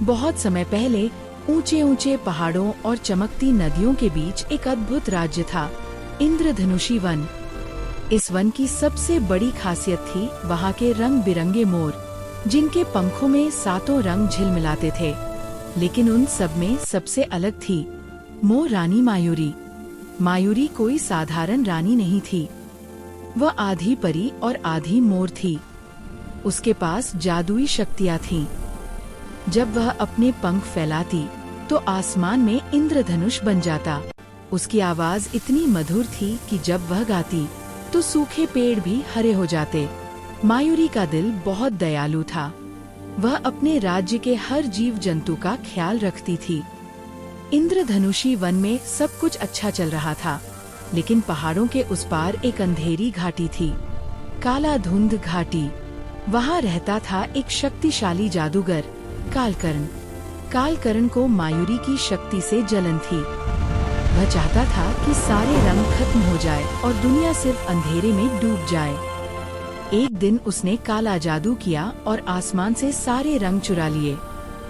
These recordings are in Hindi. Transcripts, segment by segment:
बहुत समय पहले ऊंचे ऊंचे पहाड़ों और चमकती नदियों के बीच एक अद्भुत राज्य था, इंद्रधनुषी वन। इस वन की सबसे बड़ी खासियत थी वहाँ के रंग बिरंगे मोर, जिनके पंखों में सातों रंग झिलमिलाते थे। लेकिन उन सब में सबसे अलग थी मोर रानी मायूरी। मायूरी कोई साधारण रानी नहीं थी, वह आधी परी और आधी मोर थी। उसके पास जादुई शक्तियाँ थीं। जब वह अपने पंख फैलाती तो आसमान में इंद्रधनुष बन जाता। उसकी आवाज इतनी मधुर थी कि जब वह गाती तो सूखे पेड़ भी हरे हो जाते। मायूरी का दिल बहुत दयालु था। वह अपने राज्य के हर जीव जंतु का ख्याल रखती थी। इंद्रधनुषी वन में सब कुछ अच्छा चल रहा था, लेकिन पहाड़ों के उस पार एक अंधेरी घाटी थी, काला धुंध घाटी। वहाँ रहता था एक शक्तिशाली जादूगर, कालकर्ण। कालकर्ण को मायूरी की शक्ति से जलन थी। वह चाहता था कि सारे रंग खत्म हो जाए और दुनिया सिर्फ अंधेरे में डूब जाए। एक दिन उसने काला जादू किया और आसमान से सारे रंग चुरा लिए।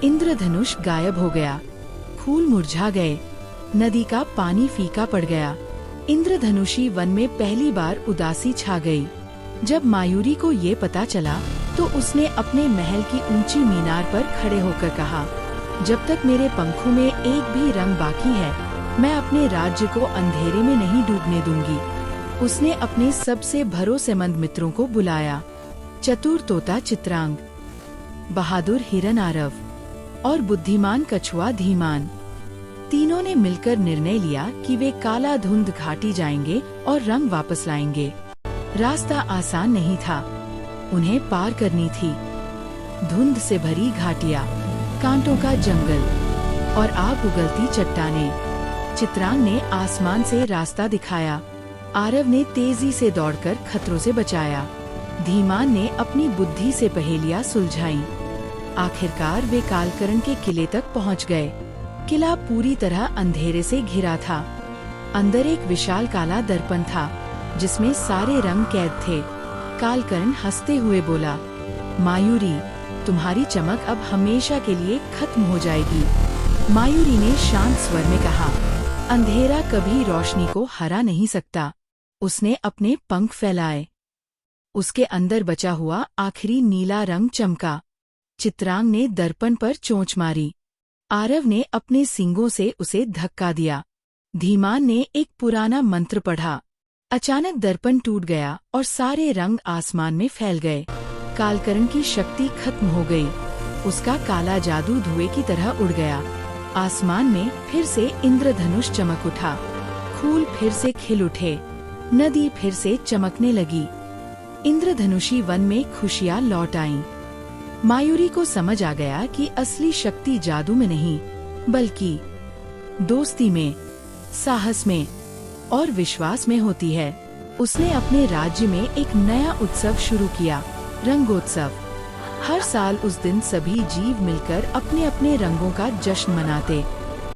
इंद्रधनुष गायब हो गया, फूल मुरझा गए, नदी का पानी फीका पड़ गया। इंद्रधनुषी वन में पहली बार उदासी छा गई। जब मायूरी को ये पता चला तो उसने अपने महल की ऊंची मीनार पर खड़े होकर कहा, जब तक मेरे पंखों में एक भी रंग बाकी है, मैं अपने राज्य को अंधेरे में नहीं डूबने दूंगी। उसने अपने सबसे भरोसेमंद मित्रों को बुलाया, चतुर तोता चित्रांग, बहादुर हिरन आरव और बुद्धिमान कछुआ धीमान। तीनों ने मिलकर निर्णय लिया कि वे काला धुंध घाटी जाएंगे और रंग वापस लाएंगे। रास्ता आसान नहीं था, उन्हें पार करनी थी धुंध से भरी घाटियाँ, कांटों का जंगल और आग उगलती चट्टानें। चित्रांग ने आसमान से रास्ता दिखाया, आरव ने तेजी से दौड़कर खतरों से बचाया, धीमान ने अपनी बुद्धि से पहेलियां सुलझाईं। आखिरकार वे कालकर्ण के किले तक पहुंच गए। किला पूरी तरह अंधेरे से घिरा था। अंदर एक विशाल काला दर्पण था, जिसमें सारे रंग कैद थे। कालकर्ण हंसते हुए बोला, मायूरी, तुम्हारी चमक अब हमेशा के लिए खत्म हो जाएगी। मायूरी ने शांत स्वर में कहा, अंधेरा कभी रोशनी को हरा नहीं सकता। उसने अपने पंख फैलाए। उसके अंदर बचा हुआ आखिरी नीला रंग चमका। चित्रांग ने दर्पण पर चोंच मारी। आरव ने अपने सींगों से उसे धक्का दिया। धीमान ने एक पुराना मंत्र पढ़ा। अचानक दर्पण टूट गया और सारे रंग आसमान में फैल गए। कालकर्ण की शक्ति खत्म हो गई। उसका काला जादू धुएं की तरह उड़ गया। आसमान में फिर से इंद्रधनुष चमक उठा। फूल फिर से खिल उठे, नदी फिर से चमकने लगी। इंद्रधनुषी वन में खुशियाँ लौट आईं। मायूरी को समझ आ गया कि असली शक्ति जादू में नहीं, बल्कि दोस्ती में, साहस में और विश्वास में होती है। उसने अपने राज्य में एक नया उत्सव शुरू किया, रंगोत्सव। हर साल उस दिन सभी जीव मिलकर अपने अपने रंगों का जश्न मनाते।